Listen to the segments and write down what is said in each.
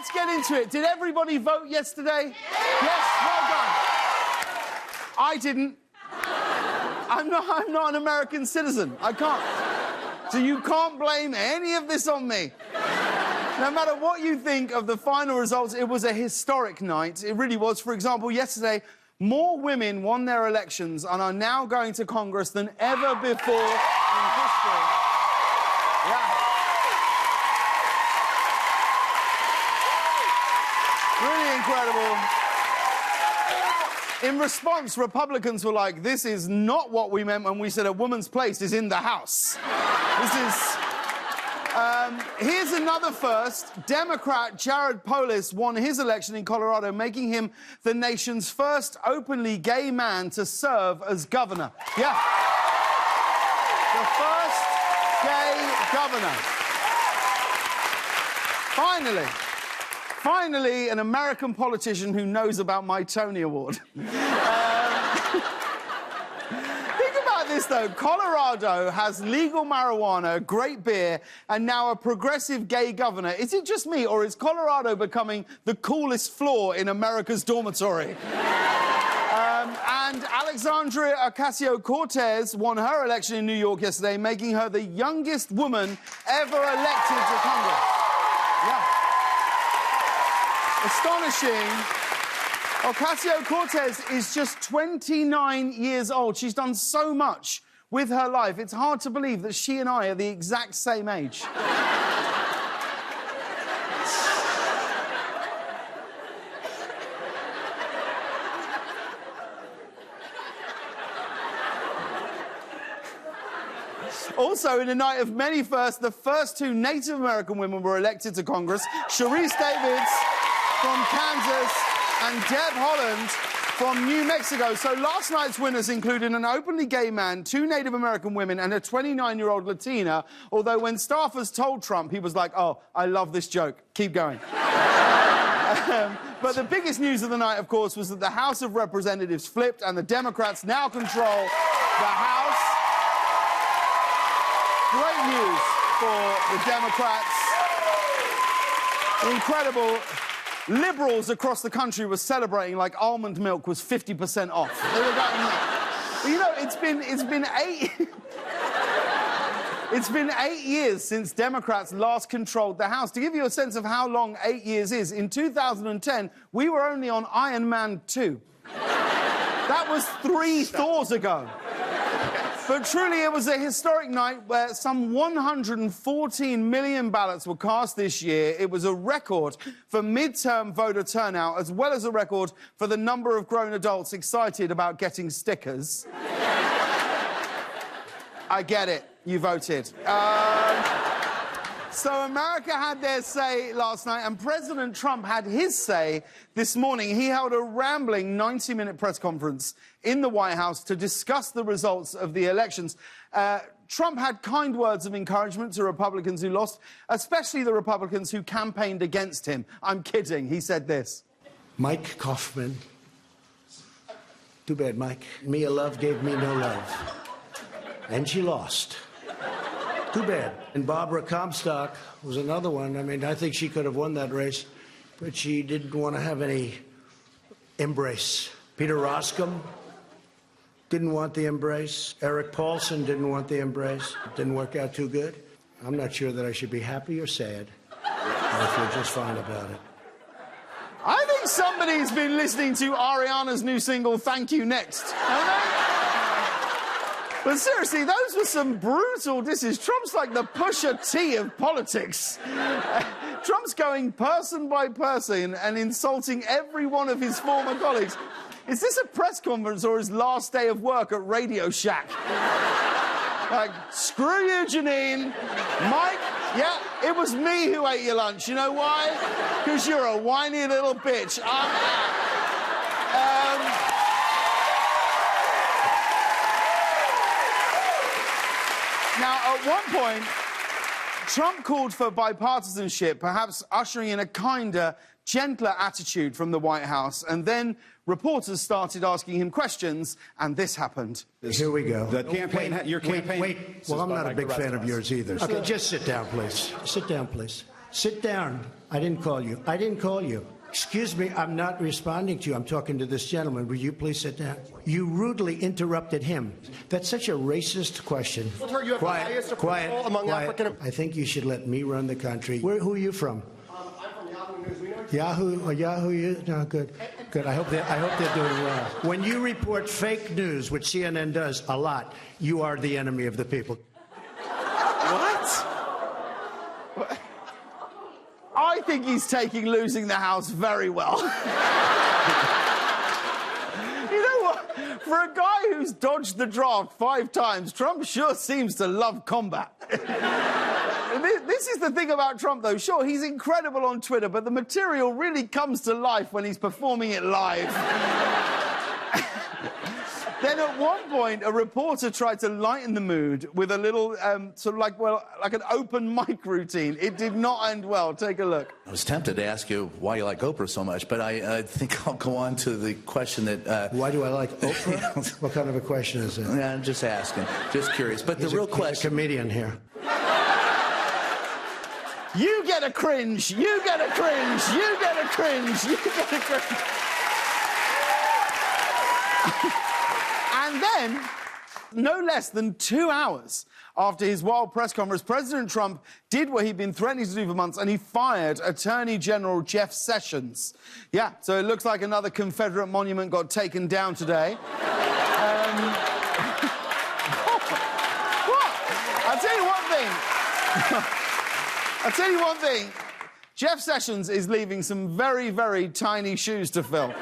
let's get into it. Did everybody vote yesterday? Yes, well done. I didn't. I'm not an American citizen. I can't. So you can't blame any of this on me. No matter what you think of the final results, it was a historic night. It really was. For example, yesterday, more women won their elections and are now going to Congress than ever before in history. Yeah. Really incredible. In response, Republicans were like, this is not what we meant when we said a woman's place is in the House. This is... here's another first. Democrat Jared Polis won his election in Colorado, making him the nation's first openly gay man to serve as governor. Yeah. The first gay governor. Finally, an American politician who knows about my Tony Award. Think about this, though. Colorado has legal marijuana, great beer, and now a progressive gay governor. Is it just me, or is Colorado becoming the coolest floor in America's dormitory? And Alexandria Ocasio-Cortez won her election in New York yesterday, making her the youngest woman ever elected to Congress. Yeah. Astonishing. Ocasio-Cortez is just 29 years old. She's done so much with her life. It's hard to believe that she and I are the exact same age. Also, in a night of many firsts, the first two Native American women were elected to Congress. Sharice Davids from Kansas and Deb Haaland from New Mexico. So last night's winners included an openly gay man, two Native American women, and a 29-year-old Latina, although when staffers told Trump, he was like, oh, I love this joke. Keep going. But the biggest news of the night, of course, was that the House of Representatives flipped and the Democrats now control the House. Great news for the Democrats. Incredible. Liberals across the country were celebrating like almond milk was 50% off. They were going... You know, it's been 8 years since Democrats last controlled the House. To give you a sense of how long 8 years is, in 2010, we were only on Iron Man 2. That was 3 Thors ago. But truly, it was a historic night where some 114 million ballots were cast this year. It was a record for midterm voter turnout, as well as a record for the number of grown adults excited about getting stickers. I get it. You voted. So America had their say last night, and President Trump had his say this morning. He held a rambling 90-minute press conference in the White House to discuss the results of the elections. Trump had kind words of encouragement to Republicans who lost, especially the Republicans who campaigned against him. I'm kidding. He said this. Mike Kaufman. Too bad, Mike. Mia Love gave me no love. And she lost. Too bad. And Barbara Comstock was another one. I mean, I think she could have won that race, but she didn't want to have any embrace. Peter Roscom didn't want the embrace. Eric Paulson didn't want the embrace. It didn't work out too good. I'm not sure that I should be happy or sad. I feel just fine about it. I think somebody's been listening to Ariana's new single, Thank You Next. But seriously, those were some brutal disses. Trump's like the Pusha T of politics. Trump's going person by person and insulting every one of his former colleagues. Is this a press conference or his last day of work at Radio Shack? Like, screw you, Janine. Mike, yeah, it was me who ate your lunch. You know why? Because you're a whiny little bitch. Now, at one point, Trump called for bipartisanship, perhaps ushering in a kinder, gentler attitude from the White House. And then reporters started asking him questions, and this happened. Here we go. The campaign, your campaign... Wait. Well, I'm not a big fan of yours either. Okay, just sit down, please. Sit down, please. Sit down. I didn't call you. I didn't call you. Excuse me, I'm not responding to you. I'm talking to this gentleman. Will you please sit down? You rudely interrupted him. That's such a racist question. You have the highest approval among African. I think you should let me run the country. Who are you from? I'm from Yahoo News. We know Yahoo, you? No, good. Good. I hope they're doing well. When you report fake news, which CNN does a lot, you are the enemy of the people. What? I think he's taking losing the House very well. You know what? For a guy who's dodged the draft 5 times, Trump sure seems to love combat. This is the thing about Trump, though. Sure, he's incredible on Twitter, but the material really comes to life when he's performing it live. Then at one point, a reporter tried to lighten the mood with a little, sort of like an open mic routine. It did not end well. Take a look. I was tempted to ask you why you like Oprah so much, but I think I'll go on to the question that... Why do I like Oprah? What kind of a question is it? Yeah, I'm just asking. Just curious. But the real question... He's a comedian here. You get a cringe. You get a cringe. You get a cringe. You get a cringe. And then, no less than 2 hours after his wild press conference, President Trump did what he'd been threatening to do for months, and he fired Attorney General Jeff Sessions. Yeah, so it looks like another Confederate monument got taken down today. What? I'll tell you one thing. Jeff Sessions is leaving some very, very tiny shoes to fill.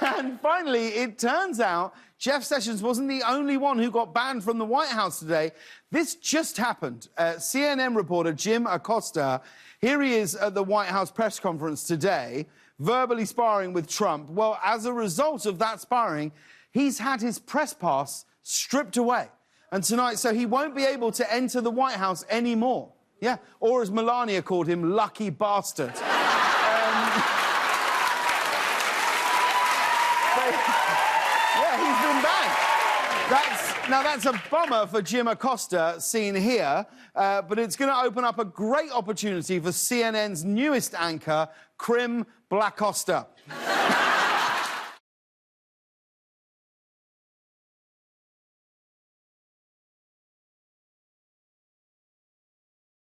And finally, it turns out Jeff Sessions wasn't the only one who got banned from the White House today. This just happened. CNN reporter Jim Acosta, here he is at the White House press conference today, verbally sparring with Trump. Well, as a result of that sparring, he's had his press pass stripped away. And tonight, so he won't be able to enter the White House anymore. Yeah, or as Melania called him, lucky bastard. Yeah, he's been banned. That's a bummer for Jim Acosta, seen here, but it's going to open up a great opportunity for CNN's newest anchor, Krim Blackosta.